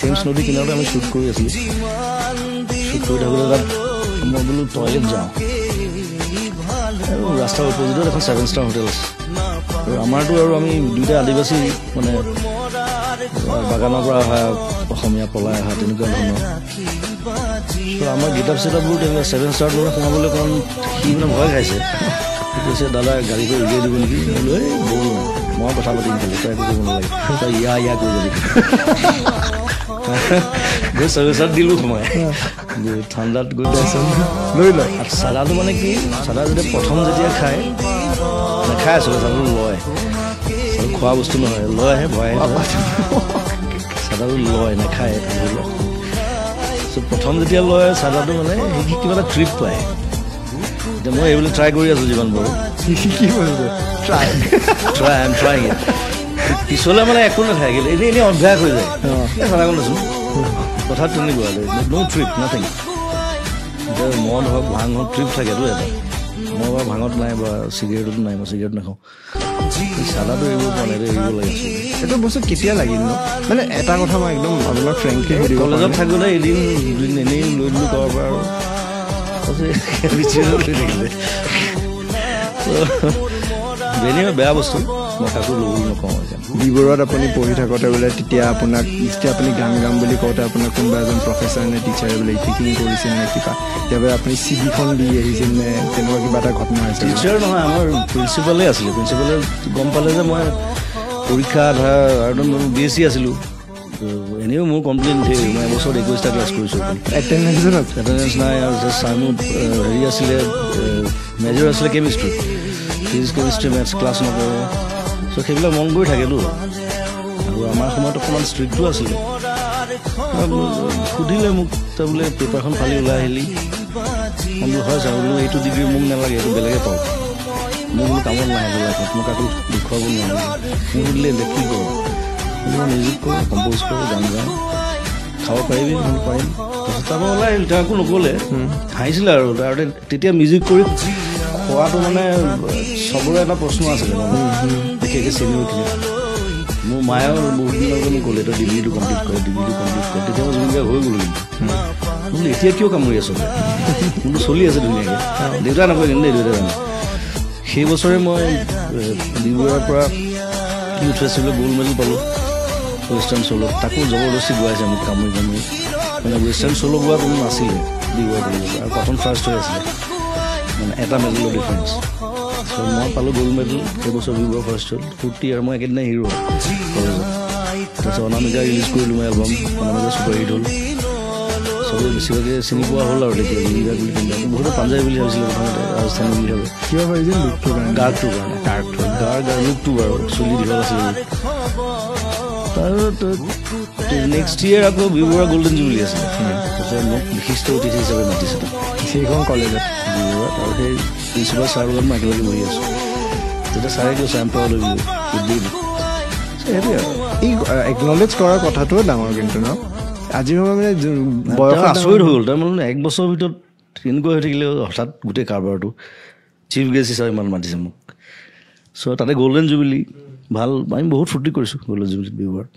Thames নদী কিনাৰতে আমি শ্বুট কৰি আছিলোঁ। শ্বুট কৰি থাকোঁতে তাত মই বোলো টয়লেট যাওঁ আৰু ৰাস্তাৰ অপজিটত এখন 7 ষ্টাৰ হোটেল আছে। আৰু আমাৰতো আৰু আমি দুয়োটা আদিবাসী মানে বাগানৰ পৰা অহা অসমীয়া পলাই অহা তেনেকুৱা ধৰণৰ। আমাৰ গেটআপ চেটআপবোৰ তেনেকুৱা 7 ষ্টাৰত মানে সোমাবলৈ কাৰণ সি মানে ভয় খাইছে। কৈছে দাদা গাড়ী কৰি উলিয়াই দিব নেকি? বোলো এই ব'ল মই কথা পাতিম খালি তই একো কৰিব নালাগে, তই ইয়া কৰি যাবি। গৈ 7 ষ্টাৰত দিলোঁ সোমাই গৈ ঠাণ্ডাত গৈ লৈ লয়। চাদাটো মানে কি চাদা প্ৰথম যেতিয়া খায় নাখায় আচলতে চাদাটো লয়, খোৱা বস্তু নহয় লৈ আহে ভয় আহে চাদাটো লয় নাখায়। প্ৰথম যেতিয়া লয় চাদাটো মানে সি কিবা এটা ট্ৰিপ পায়। এতিয়া মই এইবিলাক ট্ৰাই কৰি আছোঁ যিমান পাৰোঁ। পিছলৈ মানে একো নাথাকিল, এনেই অভ্যাস হৈ যায়। চাদা কোনোচোন কথা তেনেকুৱা ন' ট্ৰিপ নাথিং। এতিয়া মদ হওক ভাং হওক ট্ৰিপ থাকেতো এটা। মই বাৰু ভাঙত নাই বা চিগাৰেটতো নাই, মই চিগাৰেট নাখাওঁ। চাদাটো এৰিব পৰা নাই, এৰিব লাগে। এইটো বস্তু কেতিয়া লাগিল ন? মানে এটা কথা মই একদম আপোনাক ফ্ৰেংকলি কলেজত থাকোঁতে এদিন দুদিন এনেই লৈ দিলোঁ ক'ৰ পৰা আৰু তাৰপিছত বেয়া বস্তু মই কাকো ল'বলৈ নকওঁ। বিবৰুৱাত আপুনি পঢ়ি থাকোঁতে বোলে তেতিয়া আপোনাক যেতিয়া আপুনি গাম বুলি কওঁতে আপোনাক কোনোবা এজন প্ৰফেচাৰ নে টিচাৰে বোলে টিকিং কৰিছিল নে কিবা, তেতিয়া আপুনি চিভিখন দি আহিছিল নে তেনেকুৱা কিবা এটা ঘটনা হৈছে? টিচাৰ নহয়, আমাৰ প্ৰিন্সিপালে আছিলে। প্ৰিন্সিপালে গম পালে যে মই পৰীক্ষা ধৰা আৰু BSc আছিলোঁ। এনেও মোৰ কমপ্লেইন ধেৰ, মই এবছৰত 21টা ক্লাছ কৰিছোঁ। এটেণ্ডেঞ্চ নাই আৰু ছাৰ মোৰ হেৰি আছিলে মেজৰ আছিলে chemistry, physics chemistry maths class নকৰোঁ। চ' সেইবিলাক মন কৰি থাকেতো। আৰু আমাৰ সময়ত অকণমান ষ্ট্ৰিক্টো আছিলে। সুধিলে মোক তই বোলে পেপাৰখন ফালি ওলাই আহিলি। মই বোলো হয় ছাৰ, বোলো এইটো ডিগ্ৰী মোক নালাগে, এইটো বেলেগে পাওঁ, মোৰ বোলো কামত নাহে লাইফত, মই কাকো দেখুৱাব নোৱাৰোঁ। মোক সুধিলে কি কৰোঁ? মই মিউজিক কৰোঁ, কম্প'জ কৰোঁ, গান গাওঁ, খাব পাৰিবি? পাৰিম। তাৰপৰা ওলাই আহিল, তেওঁ একো নক'লে, হাঁহিছিলে আৰু তেতিয়া মিউজিক কৰি খোৱাটো মানে চবৰে এটা প্ৰশ্ন আছিলে মানে বিশেষকৈ চিনিয়ৰখিনি। মোৰ মায়েও বহুত দিনৰ কাৰণে ক'লে তই ডিগ্ৰীটো কমপ্লিট কৰ। তেতিয়া মই জুনিয়ৰ হৈ গ'লো। বোলো এতিয়া কিয় কামুৰি আছোঁ? বোলো চলি আছে ধুনীয়াকৈ। দেউতা নকয় কিন্তু দেই, দেউতা জানে। সেই বছৰে মই বিবৰুৱাৰ পৰা ইউথ ফেষ্টিভেলত গ'ল্ড মেডেল পালোঁ ৱেষ্টাৰ্ণ চ'লত। তাকো জবৰদস্তি গোৱাইছে মোক কামুৰি মানে ৱেষ্টাৰ্ণ চ'ল গোৱা কোনো নাছিলে বিবৰুৱা কলেজত, আৰু কটন ফাৰ্ষ্ট হৈ আছিলে মানে এটা মেডেলৰ ডিফাৰেঞ্চ। চ' মই পালোঁ গ'ল্ড মেডেল সেইবছৰ বিবৰুৱা ফাৰ্ষ্ট হ'ল। ফূৰ্তি আৰু মই একেদিনাই হিৰো কলেজত। তাৰপিছত অনামিকা ৰিলিজ কৰিলোঁ মই এলবাম, অনামিকা ছুপাৰ হিট হ'ল। চবেই বেছিভাগে চিনি পোৱা হ'ল আৰু তেতিয়া লিংগাৰ বুলি কিনে বহুতে পাঞ্জাৱী বুলি ভাবিছিলে প্ৰথমতে, ৰাজস্থানী বুলি ভাবে। কিয় ভাবিছিল? লুকটোৰ কাৰণে, গাৰটোৰ কাৰণে লুকটো বাৰু চুলি দীঘল আছিলে। তাৰপিছত নেক্সট ইয়েৰ আকৌ বিবৰুৱা গল্ডেন জুবলি আছিলে। তাৰপিছত মোক বিশিষ্ট অতিথি হিচাপে মাতিছে সেইখন কলেজত বিবৰুৱাত। আৰু সেই প্ৰিন্সিপাল ছাৰৰ লগত মই একেলগে বহি আছোঁ। তেতিয়া ছাৰে কৈছে I am proud of you. সেইটোৱে আৰু এই একনলেজ কৰাৰ কথাটোও ডাঙৰ কিন্তু ন? আজি সময় মানে বয়স আচৰিত হৈ গ'ল। তাৰমানে 1 বছৰৰ ভিতৰত তেনেকুৱা হৈ থাকিলে হঠাৎ গোটেই কাৰবাৰটো চিফ গেষ্ট হিচাপে ইমান মাতিছে মোক। চ' তাতে গল্ডেন জুবিলি ভাল, আমি বহুত ফূৰ্তি কৰিছোঁ গল্ডেন জুবিলিত বিবৰুৱাত।